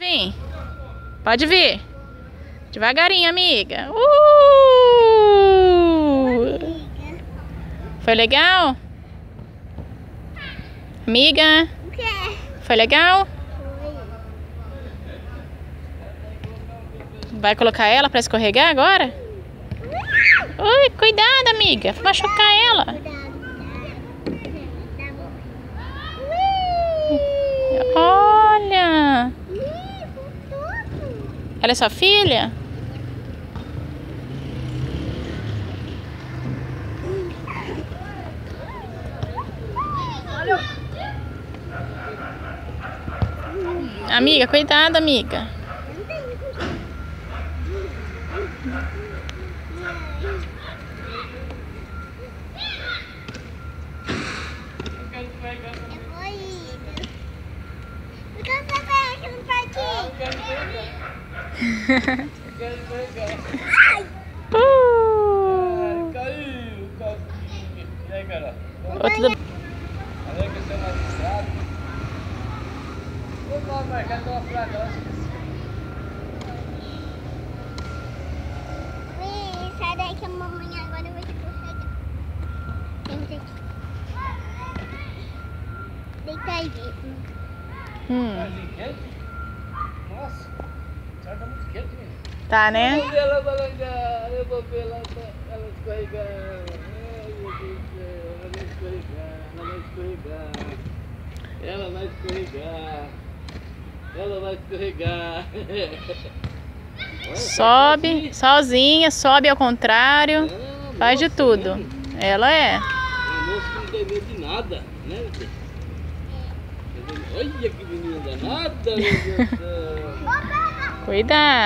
Vem. Pode vir. Devagarinho, amiga. Foi legal? Amiga? Foi legal? Vai colocar ela pra escorregar agora? Ui, cuidado, amiga. Vai machucar ela. Olha. Ela é sua filha? Amiga, cuidado, amiga. Outro... Sai daí que a mamãe agora vai te carregar. Deita aí, mesmo. Nossa, tá muito quente, né? Tá, né? Eu vou ver ela balançar, eu vou ver ela escorregar. Ai, meu Deus do céu, ela vai escorregar, ela vai escorregar. Ela vai escorregar. Ela vai escorregar. Sobe, sozinha, sobe ao contrário, faz de tudo. Ela é. A moça não tem medo de nada, né? Olha que menina danada, meu Deus do céu. Cuidado.